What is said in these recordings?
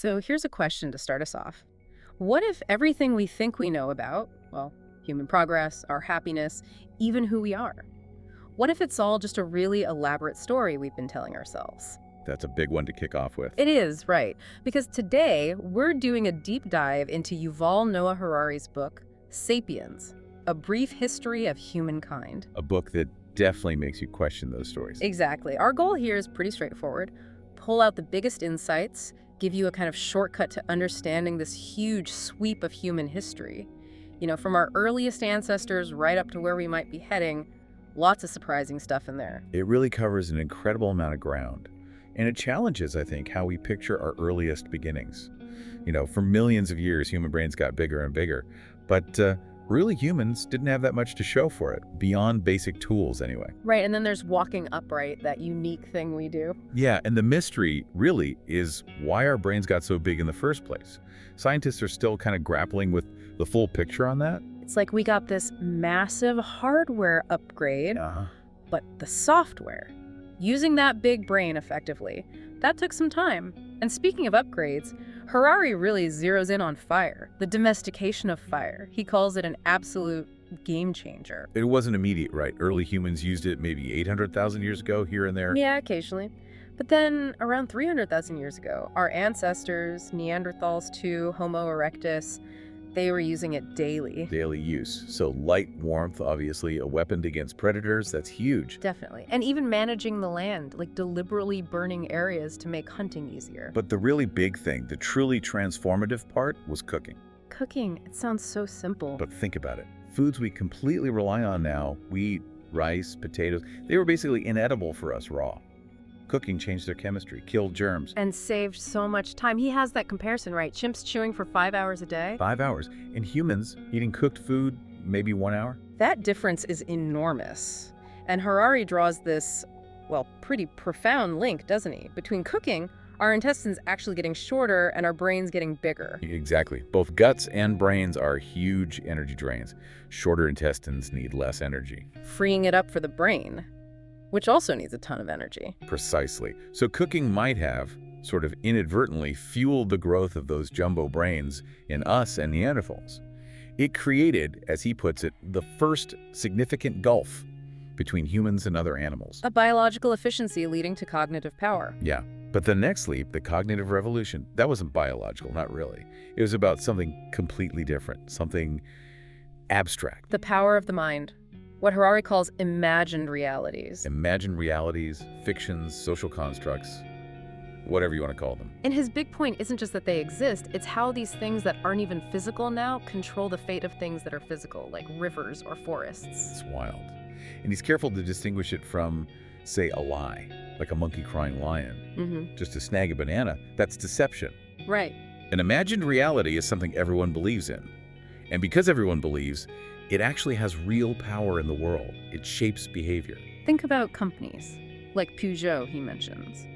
So here's a question to start us off. What if everything we think we know about, well, human progress, our happiness, even who we are? What if it's all just a really elaborate story we've been telling ourselves? That's a big one to kick off with. It is, right. Because today, we're doing a deep dive into Yuval Noah Harari's book, Sapiens, A Brief History of Humankind. A book that definitely makes you question those stories. Exactly. Our goal here is pretty straightforward. Pull out the biggest insights, give you a kind of shortcut to understanding this huge sweep of human history. You know, from our earliest ancestors right up to where we might be heading, lots of surprising stuff in there. It really covers an incredible amount of ground. And it challenges, I think, how we picture our earliest beginnings. You know, for millions of years, human brains got bigger and bigger. But really, humans didn't have that much to show for it, beyond basic tools anyway. Right, and then there's walking upright, that unique thing we do. Yeah, and the mystery, really, is why our brains got so big in the first place. Scientists are still kind of grappling with the full picture on that. It's like we got this massive hardware upgrade, but the software, using that big brain effectively, that took some time. And speaking of upgrades, Harari really zeroes in on fire, the domestication of fire. He calls it an absolute game changer. It wasn't immediate, right? Early humans used it maybe 800,000 years ago, here and there. Yeah, occasionally. But then around 300,000 years ago, our ancestors, Neanderthals too, Homo erectus, they were using it daily. Daily use. So light, warmth, obviously, a weapon against predators, that's huge. Definitely. And even managing the land, like deliberately burning areas to make hunting easier. But the really big thing, the truly transformative part, was cooking. Cooking, it sounds so simple. But think about it. Foods we completely rely on now, wheat, rice, potatoes, they were basically inedible for us raw. Cooking changed their chemistry, killed germs. And saved so much time. He has that comparison, right? Chimps chewing for 5 hours a day. 5 hours. And humans eating cooked food, maybe 1 hour. That difference is enormous. And Harari draws this, well, pretty profound link, doesn't he? Between cooking, our intestines actually getting shorter and our brains getting bigger. Exactly. Both guts and brains are huge energy drains. Shorter intestines need less energy. Freeing it up for the brain, which also needs a ton of energy. Precisely. So cooking might have, sort of inadvertently, fueled the growth of those jumbo brains in us and Neanderthals. It created, as he puts it, the first significant gulf between humans and other animals. A biological efficiency leading to cognitive power. Yeah. But the next leap, the cognitive revolution, that wasn't biological, not really. It was about something completely different, something abstract. The power of the mind. What Harari calls imagined realities. Imagined realities, fictions, social constructs, whatever you want to call them. And his big point isn't just that they exist, it's how these things that aren't even physical now control the fate of things that are physical, like rivers or forests. It's wild. And he's careful to distinguish it from, say, a lie, like a monkey crying lion. Just to snag a banana, that's deception. Right. An imagined reality is something everyone believes in. And because everyone believes, it actually has real power in the world. It shapes behavior. Think about companies, like Peugeot he mentions,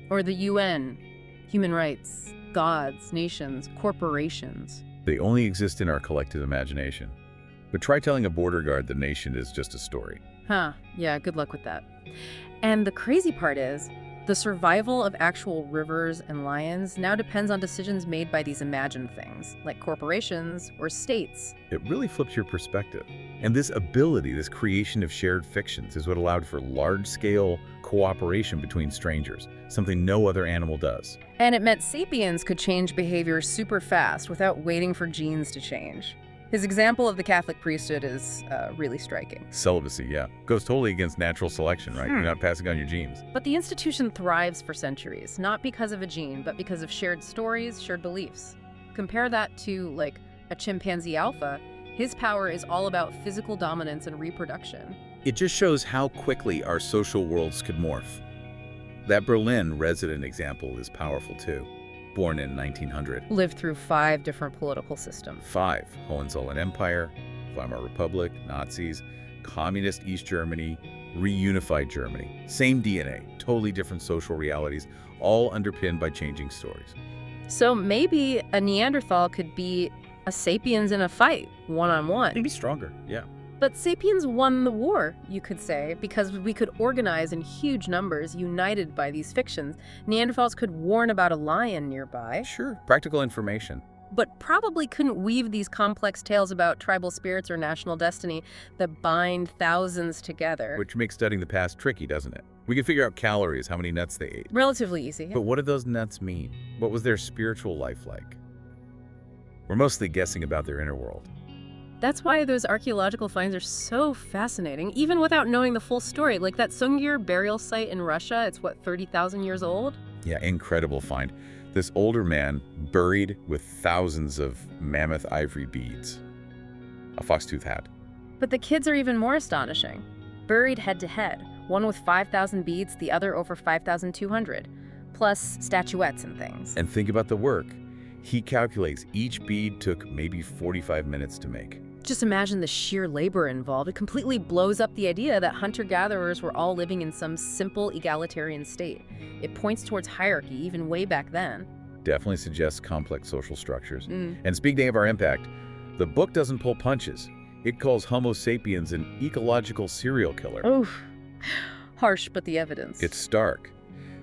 or the UN, human rights, gods, nations, corporations. They only exist in our collective imagination. But try telling a border guard the nation is just a story. Huh, yeah, good luck with that. And the crazy part is, the survival of actual rivers and lions now depends on decisions made by these imagined things, like corporations or states. It really flips your perspective. And this ability, this creation of shared fictions, is what allowed for large-scale cooperation between strangers, something no other animal does. And it meant sapiens could change behavior super fast without waiting for genes to change. His example of the Catholic priesthood is really striking. Celibacy, yeah. Goes totally against natural selection, right? You're not passing on your genes. But the institution thrives for centuries, not because of a gene, but because of shared stories, shared beliefs. Compare that to, like, a chimpanzee alpha. His power is all about physical dominance and reproduction. It just shows how quickly our social worlds could morph. That Berlin resident example is powerful, too. Born in 1900. Lived through 5 different political systems. 5. Hohenzollern Empire, Weimar Republic, Nazis, Communist East Germany, reunified Germany. Same DNA, totally different social realities, all underpinned by changing stories. So maybe a Neanderthal could be a sapiens in a fight, one-on-one. Maybe stronger, yeah. But Sapiens won the war, you could say, because we could organize in huge numbers united by these fictions. Neanderthals could warn about a lion nearby. Sure, practical information. But probably couldn't weave these complex tales about tribal spirits or national destiny that bind thousands together. Which makes studying the past tricky, doesn't it? We can figure out calories, how many nuts they ate. Relatively easy. But what did those nuts mean? What was their spiritual life like? We're mostly guessing about their inner world. That's why those archaeological finds are so fascinating, even without knowing the full story. Like that Sungir burial site in Russia, it's what, 30,000 years old? Yeah, incredible find. This older man buried with thousands of mammoth ivory beads. A fox-tooth hat. But the kids are even more astonishing. Buried head to head, one with 5,000 beads, the other over 5,200, plus statuettes and things. And think about the work. He calculates each bead took maybe 45 minutes to make. Just imagine the sheer labor involved. It completely blows up the idea that hunter-gatherers were all living in some simple egalitarian state. It points towards hierarchy, even way back then. Definitely suggests complex social structures. And speaking of our impact, the book doesn't pull punches. It calls Homo sapiens an ecological serial killer. Oof. Harsh, but the evidence. It's stark.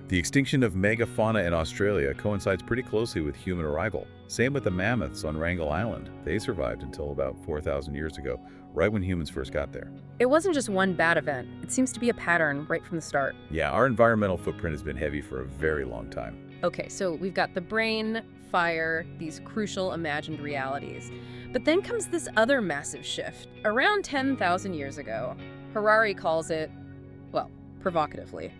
The extinction of megafauna in Australia coincides pretty closely with human arrival. Same with the mammoths on Wrangel Island. They survived until about 4,000 years ago, right when humans first got there. It wasn't just one bad event. It seems to be a pattern right from the start. Yeah, our environmental footprint has been heavy for a very long time. Okay, so we've got the brain, fire, these crucial imagined realities. But then comes this other massive shift. Around 10,000 years ago, Harari calls it, well, provocatively,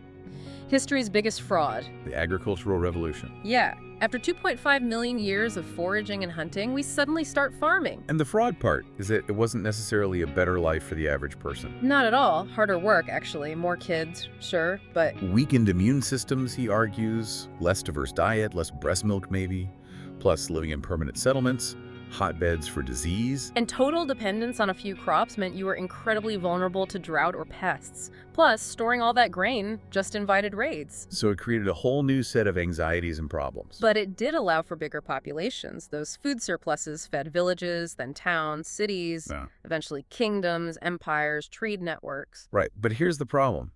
history's biggest fraud. The agricultural revolution. Yeah. After 2.5 million years of foraging and hunting, we suddenly start farming. And the fraud part is that it wasn't necessarily a better life for the average person. Not at all. Harder work, actually. More kids, sure, but... Weakened immune systems, he argues. Less diverse diet, less breast milk maybe. Plus living in permanent settlements. Hotbeds for disease. And total dependence on a few crops meant you were incredibly vulnerable to drought or pests. Plus, storing all that grain just invited raids. So it created a whole new set of anxieties and problems. But it did allow for bigger populations. Those food surpluses fed villages, then towns, cities, eventually kingdoms, empires, trade networks. Right, but here's the problem.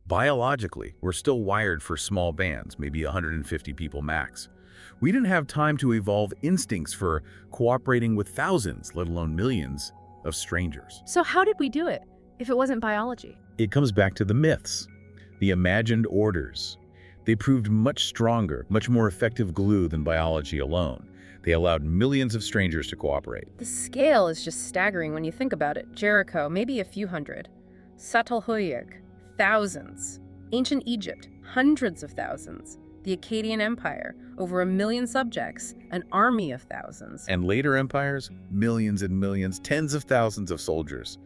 Biologically, we're still wired for small bands, maybe 150 people max. We didn't have time to evolve instincts for cooperating with thousands, let alone millions, of strangers. So how did we do it, if it wasn't biology? It comes back to the myths, the imagined orders. They proved much stronger, much more effective glue than biology alone. They allowed millions of strangers to cooperate. The scale is just staggering when you think about it. Jericho, maybe a few hundred. Çatalhöyük, thousands. Ancient Egypt, hundreds of thousands. The Akkadian Empire, over 1 million subjects, an army of thousands. And later empires, millions and millions, tens of thousands of soldiers,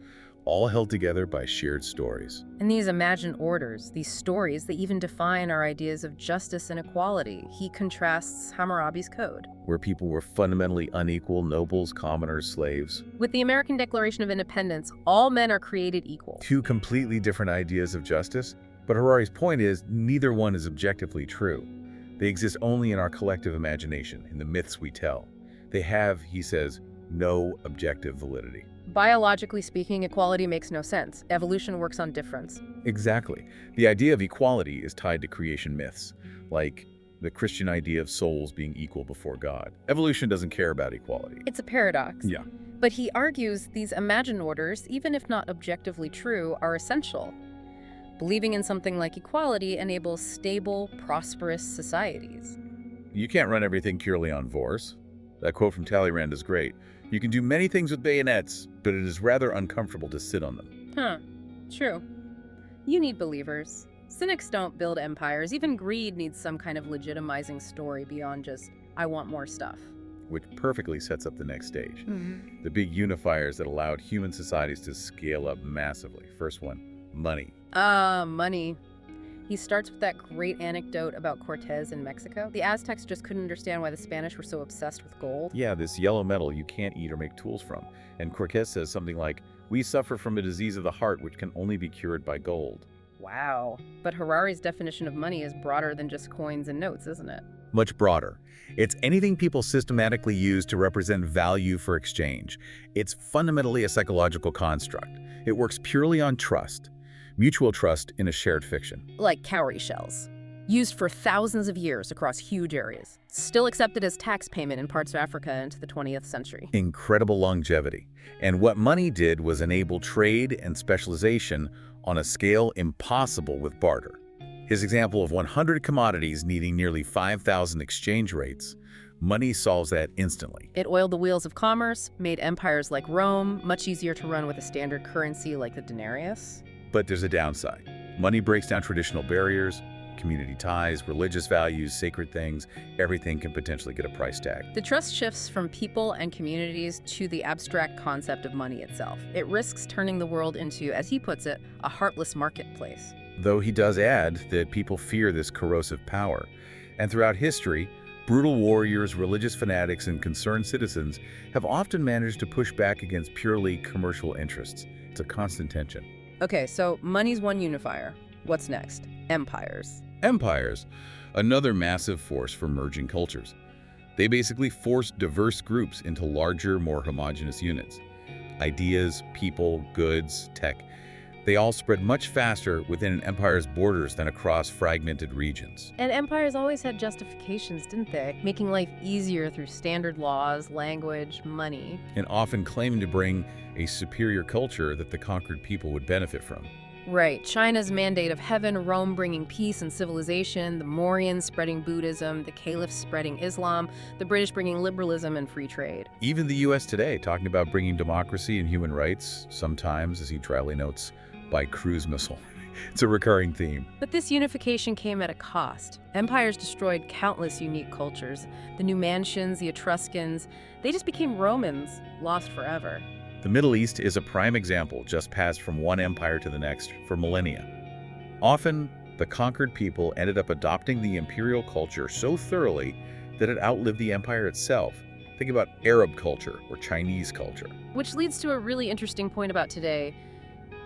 all held together by shared stories. And these imagined orders, these stories, they even define our ideas of justice and equality. He contrasts Hammurabi's Code. Where people were fundamentally unequal, nobles, commoners, slaves. With the American Declaration of Independence, all men are created equal. Two completely different ideas of justice. But Harari's point is, neither one is objectively true. They exist only in our collective imagination, in the myths we tell. They have, he says, no objective validity. Biologically speaking, equality makes no sense. Evolution works on difference. Exactly. The idea of equality is tied to creation myths, like the Christian idea of souls being equal before God. Evolution doesn't care about equality. It's a paradox. Yeah. But he argues these imagined orders, even if not objectively true, are essential. Believing in something like equality enables stable, prosperous societies. You can't run everything purely on force. That quote from Talleyrand is great. You can do many things with bayonets, but it is rather uncomfortable to sit on them. Huh. True. You need believers. Cynics don't build empires. Even greed needs some kind of legitimizing story beyond just, I want more stuff. Which perfectly sets up the next stage. The big unifiers that allowed human societies to scale up massively. First one, money. Money. He starts with that great anecdote about Cortez in Mexico. The Aztecs just couldn't understand why the Spanish were so obsessed with gold. Yeah, this yellow metal you can't eat or make tools from. And Cortez says something like, we suffer from a disease of the heart which can only be cured by gold. Wow. But Harari's definition of money is broader than just coins and notes, isn't it? Much broader. It's anything people systematically use to represent value for exchange. It's fundamentally a psychological construct. It works purely on trust, mutual trust in a shared fiction. Like cowrie shells, used for thousands of years across huge areas, still accepted as tax payment in parts of Africa into the 20th century. Incredible longevity. And what money did was enable trade and specialization on a scale impossible with barter. His example of 100 commodities needing nearly 5,000 exchange rates, money solves that instantly. It oiled the wheels of commerce, made empires like Rome much easier to run with a standard currency like the denarius. But there's a downside. Money breaks down traditional barriers, community ties, religious values, sacred things. Everything can potentially get a price tag. The trust shifts from people and communities to the abstract concept of money itself. It risks turning the world into, as he puts it, a heartless marketplace. Though he does add that people fear this corrosive power. And throughout history, brutal warriors, religious fanatics, and concerned citizens have often managed to push back against purely commercial interests. It's a constant tension. Okay, so money's one unifier. What's next? Empires. Empires, another massive force for merging cultures. They basically force diverse groups into larger, more homogeneous units. Ideas, people, goods, tech, they all spread much faster within an empire's borders than across fragmented regions. And empires always had justifications, didn't they? Making life easier through standard laws, language, money. And often claiming to bring a superior culture that the conquered people would benefit from. Right. China's mandate of heaven, Rome bringing peace and civilization, the Mauryans spreading Buddhism, the Caliphs spreading Islam, the British bringing liberalism and free trade. Even the U.S. today, talking about bringing democracy and human rights, sometimes, as he dryly notes, by cruise missile. It's a recurring theme. But this unification came at a cost. Empires destroyed countless unique cultures. The Numantians, the Etruscans, they just became Romans, lost forever. The Middle East is a prime example, just passed from one empire to the next for millennia. Often, the conquered people ended up adopting the imperial culture so thoroughly that it outlived the empire itself. Think about Arab culture or Chinese culture. Which leads to a really interesting point about today.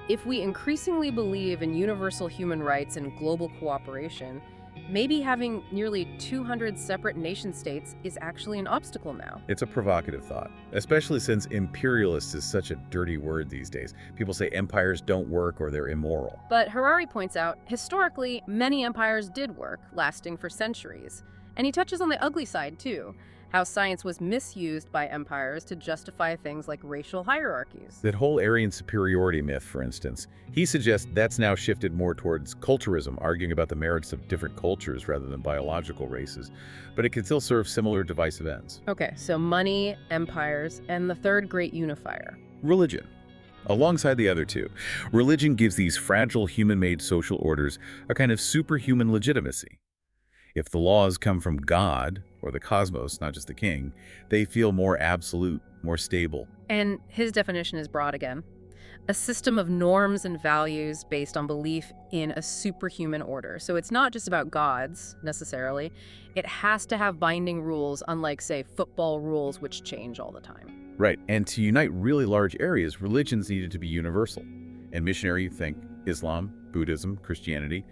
If we increasingly believe in universal human rights and global cooperation, maybe having nearly 200 separate nation-states is actually an obstacle now. It's a provocative thought, especially since imperialist is such a dirty word these days. People say empires don't work or they're immoral. But Harari points out, historically, many empires did work, lasting for centuries. And he touches on the ugly side, too. How science was misused by empires to justify things like racial hierarchies. That whole Aryan superiority myth, for instance, he suggests that's now shifted more towards culturism, arguing about the merits of different cultures rather than biological races. But it can still serve similar divisive ends. Okay, so money, empires, and the third great unifier. Religion. Alongside the other two, religion gives these fragile human-made social orders a kind of superhuman legitimacy. If the laws come from God, or the cosmos, not just the king, they feel more absolute, more stable. And his definition is broad again. A system of norms and values based on belief in a superhuman order. So it's not just about gods, necessarily. It has to have binding rules, unlike, say, football rules, which change all the time. Right, and to unite really large areas, religions needed to be universal. And missionary, think Islam, Buddhism, Christianity.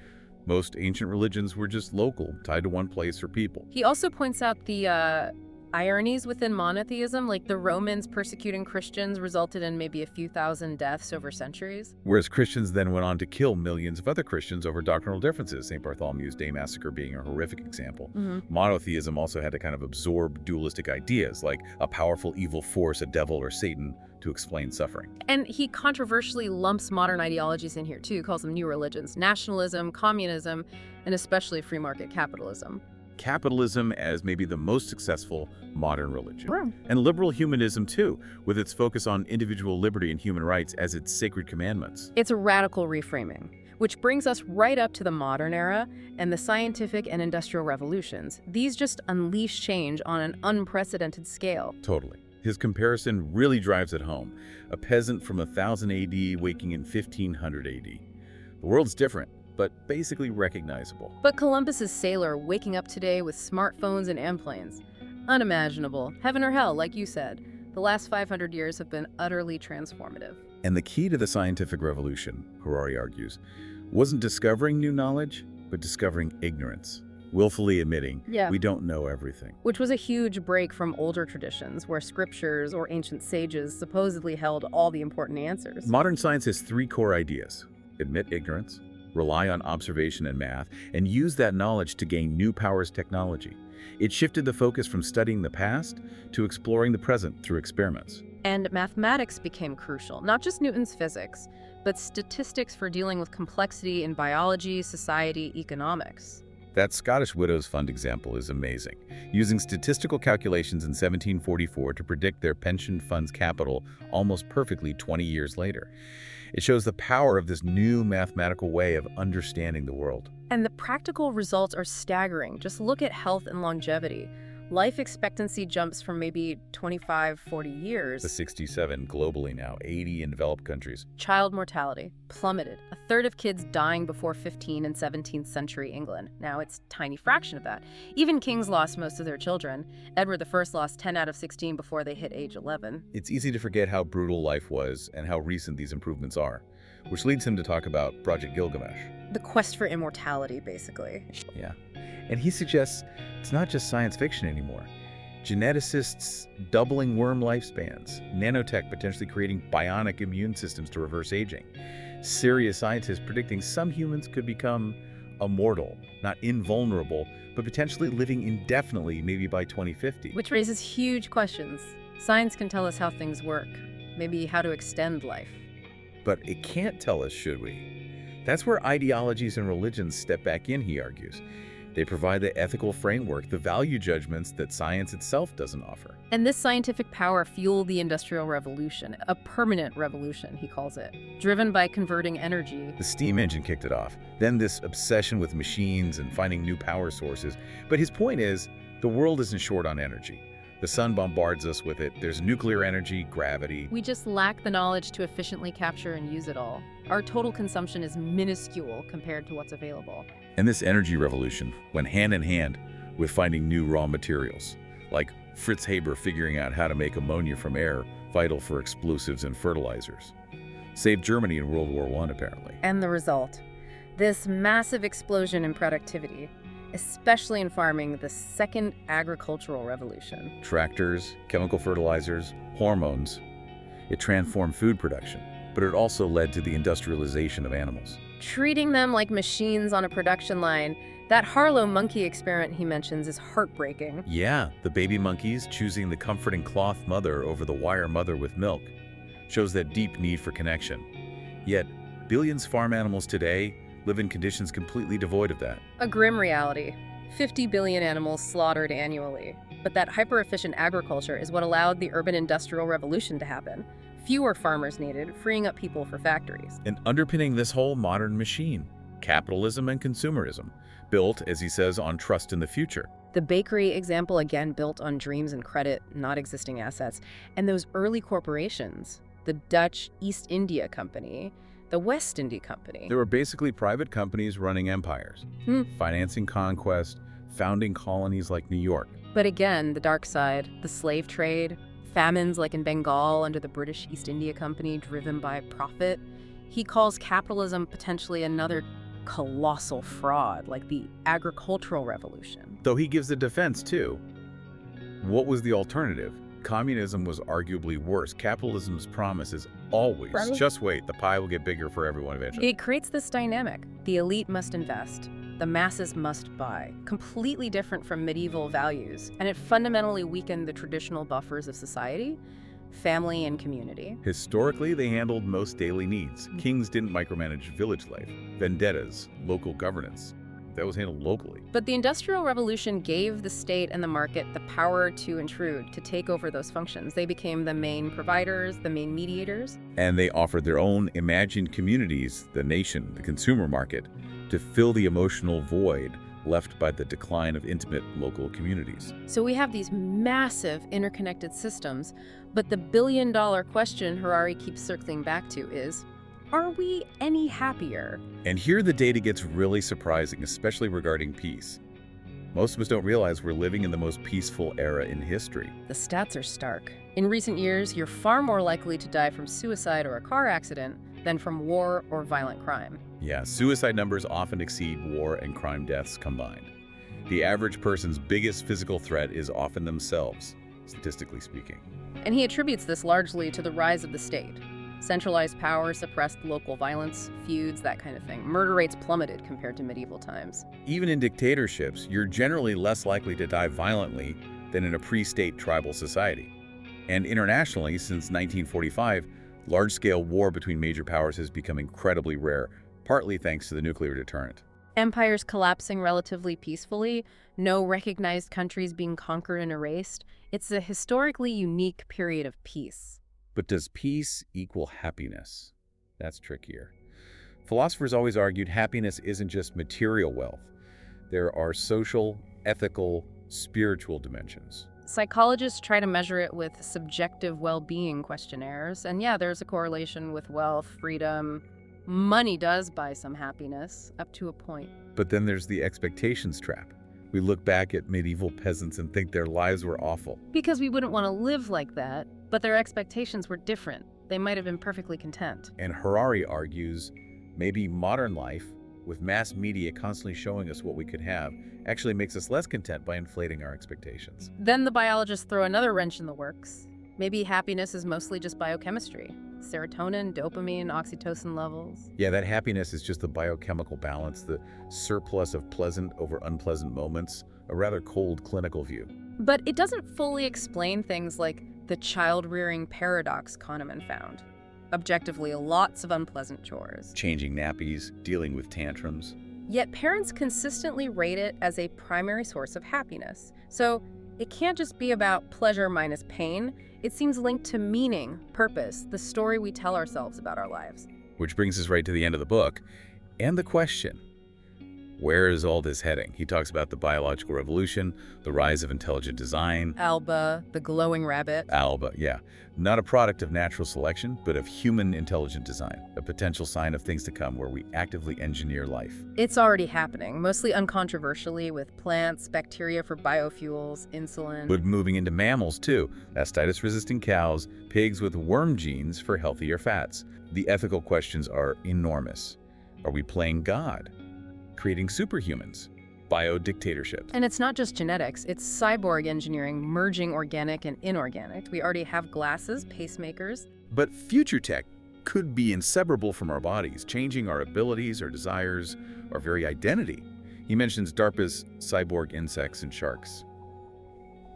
Most ancient religions were just local, tied to one place or people. He also points out the ironies within monotheism, like the Romans persecuting Christians resulted in maybe a few thousand deaths over centuries. Whereas Christians then went on to kill millions of other Christians over doctrinal differences, St. Bartholomew's Day Massacre being a horrific example. Monotheism also had to kind of absorb dualistic ideas, like a powerful evil force, a devil or Satan, to explain suffering. And he controversially lumps modern ideologies in here too, calls them new religions, nationalism, communism, and especially free market capitalism. Capitalism as maybe the most successful modern religion. And liberal humanism too, with its focus on individual liberty and human rights as its sacred commandments. It's a radical reframing, which brings us right up to the modern era and the scientific and industrial revolutions. These just unleash change on an unprecedented scale. Totally. His comparison really drives it home. A peasant from 1000 AD waking in 1500 AD. The world's different, but basically recognizable. But Columbus's sailor waking up today with smartphones and airplanes. Unimaginable. Heaven or hell, like you said. The last 500 years have been utterly transformative. And the key to the scientific revolution, Harari argues, wasn't discovering new knowledge, but discovering ignorance. willfully admitting Yeah. we don't know everything. Which was a huge break from older traditions where scriptures or ancient sages supposedly held all the important answers. Modern science has three core ideas: admit ignorance, rely on observation and math, and use that knowledge to gain new powers technology. It shifted the focus from studying the past to exploring the present through experiments. And mathematics became crucial, not just Newton's physics, but statistics for dealing with complexity in biology, society, economics. That Scottish Widows Fund example is amazing, using statistical calculations in 1744 to predict their pension fund's capital almost perfectly 20 years later. It shows the power of this new mathematical way of understanding the world. And the practical results are staggering. Just look at health and longevity. Life expectancy jumps from maybe 25, 40 years. The 67 globally now, 80 in developed countries. Child mortality plummeted. A third of kids dying before 15 in 17th century England. Now it's a tiny fraction of that. Even kings lost most of their children. Edward I lost 10 out of 16 before they hit age 11. It's easy to forget how brutal life was and how recent these improvements are, which leads him to talk about Project Gilgamesh. The quest for immortality, basically. Yeah. And he suggests it's not just science fiction anymore. Geneticists doubling worm lifespans, nanotech potentially creating bionic immune systems to reverse aging, serious scientists predicting some humans could become immortal, not invulnerable, but potentially living indefinitely, maybe by 2050. Which raises huge questions. Science can tell us how things work, maybe how to extend life. But it can't tell us, should we? That's where ideologies and religions step back in, he argues. They provide the ethical framework, the value judgments that science itself doesn't offer. And this scientific power fueled the Industrial Revolution, a permanent revolution, he calls it, driven by converting energy. The steam engine kicked it off. Then this obsession with machines and finding new power sources. But his point is, the world isn't short on energy. The sun bombards us with it. There's nuclear energy, gravity. We just lack the knowledge to efficiently capture and use it all. Our total consumption is minuscule compared to what's available. And this energy revolution went hand in hand with finding new raw materials, like Fritz Haber figuring out how to make ammonia from air, vital for explosives and fertilizers. Saved Germany in World War I, apparently. And the result? This massive explosion in productivity, especially in farming, the second agricultural revolution. Tractors, chemical fertilizers, hormones. It transformed food production, but it also led to the industrialization of animals. Treating them like machines on a production line, that Harlow monkey experiment he mentions is heartbreaking. Yeah, the baby monkeys choosing the comforting cloth mother over the wire mother with milk shows that deep need for connection. Yet, billions of farm animals today live in conditions completely devoid of that. A grim reality. 50 billion animals slaughtered annually. But that hyper-efficient agriculture is what allowed the urban industrial revolution to happen. Fewer farmers needed, freeing up people for factories. And underpinning this whole modern machine, capitalism and consumerism, built, as he says, on trust in the future. The bakery example again built on dreams and credit, not existing assets. And those early corporations, the Dutch East India Company, the West India Company. There were basically private companies running empires, financing conquest, founding colonies like New York. But again, the dark side, the slave trade, famines like in Bengal under the British East India Company driven by profit. He calls capitalism potentially another colossal fraud, like the agricultural revolution. Though he gives a defense, too. What was the alternative? Communism was arguably worse. Capitalism's promise is always, just wait, the pie will get bigger for everyone eventually. It creates this dynamic. The elite must invest. The masses must buy. Completely different from medieval values. And it fundamentally weakened the traditional buffers of society, family and community. Historically, they handled most daily needs. Kings didn't micromanage village life. Vendettas, local governance. That was handled locally. But the Industrial Revolution gave the state and the market the power to intrude, to take over those functions. They became the main providers, the main mediators. And they offered their own imagined communities, the nation, the consumer market, to fill the emotional void left by the decline of intimate local communities. So we have these massive interconnected systems, but the billion-dollar question Harari keeps circling back to is, are we any happier? And here the data gets really surprising, especially regarding peace. Most of us don't realize we're living in the most peaceful era in history. The stats are stark. In recent years, you're far more likely to die from suicide or a car accident than from war or violent crime. Yeah, suicide numbers often exceed war and crime deaths combined. The average person's biggest physical threat is often themselves, statistically speaking. And he attributes this largely to the rise of the state. Centralized power suppressed local violence, feuds, that kind of thing. Murder rates plummeted compared to medieval times. Even in dictatorships, you're generally less likely to die violently than in a pre-state tribal society. And internationally, since 1945, large-scale war between major powers has become incredibly rare, partly thanks to the nuclear deterrent. Empires collapsing relatively peacefully, no recognized countries being conquered and erased. It's a historically unique period of peace. But does peace equal happiness? That's trickier. Philosophers always argued happiness isn't just material wealth. There are social, ethical, spiritual dimensions. Psychologists try to measure it with subjective well-being questionnaires. And yeah, there's a correlation with wealth, freedom. Money does buy some happiness, up to a point. But then there's the expectations trap. We look back at medieval peasants and think their lives were awful. Because we wouldn't want to live like that, but their expectations were different. They might have been perfectly content. And Harari argues maybe modern life, with mass media constantly showing us what we could have, actually makes us less content by inflating our expectations. Then the biologists throw another wrench in the works. Maybe happiness is mostly just biochemistry. Serotonin, dopamine, oxytocin levels. Yeah, that happiness is just the biochemical balance, the surplus of pleasant over unpleasant moments, a rather cold clinical view. But it doesn't fully explain things like the child-rearing paradox Kahneman found. Objectively, lots of unpleasant chores. Changing nappies, dealing with tantrums. Yet parents consistently rate it as a primary source of happiness. So it can't just be about pleasure minus pain. It seems linked to meaning, purpose, the story we tell ourselves about our lives. Which brings us right to the end of the book. And the question, where is all this heading? He talks about the biological revolution, the rise of intelligent design. Alba, the glowing rabbit. Alba, yeah. Not a product of natural selection, but of human intelligent design, a potential sign of things to come where we actively engineer life. It's already happening, mostly uncontroversially with plants, bacteria for biofuels, insulin. But moving into mammals too, mastitis-resistant cows, pigs with worm genes for healthier fats. The ethical questions are enormous. Are we playing God? Creating superhumans? Bio-dictatorships? And it's not just genetics, it's cyborg engineering, merging organic and inorganic. We already have glasses, pacemakers. But future tech could be inseparable from our bodies, changing our abilities, our desires, our very identity. He mentions DARPA's cyborg insects and sharks.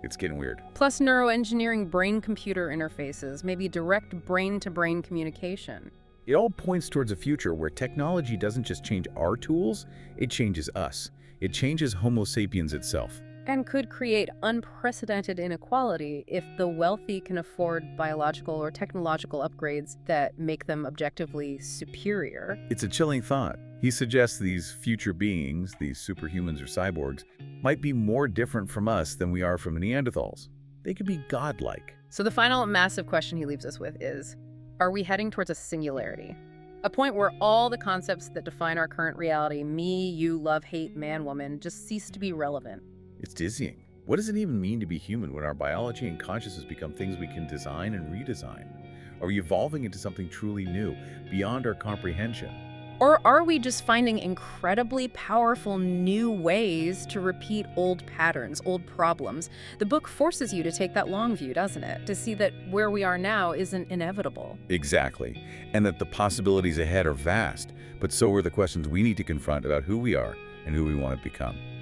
It's getting weird. Plus neuroengineering brain-computer interfaces, maybe direct brain-to-brain communication. It all points towards a future where technology doesn't just change our tools, it changes us. It changes Homo sapiens itself. And could create unprecedented inequality if the wealthy can afford biological or technological upgrades that make them objectively superior. It's a chilling thought. He suggests these future beings, these superhumans or cyborgs, might be more different from us than we are from Neanderthals. They could be godlike. So the final massive question he leaves us with is, are we heading towards a singularity? A point where all the concepts that define our current reality, me, you, love, hate, man, woman, just cease to be relevant. It's dizzying. What does it even mean to be human when our biology and consciousness become things we can design and redesign? Are we evolving into something truly new, beyond our comprehension? Or are we just finding incredibly powerful new ways to repeat old patterns, old problems? The book forces you to take that long view, doesn't it? To see that where we are now isn't inevitable. Exactly. And that the possibilities ahead are vast, but so are the questions we need to confront about who we are and who we want to become.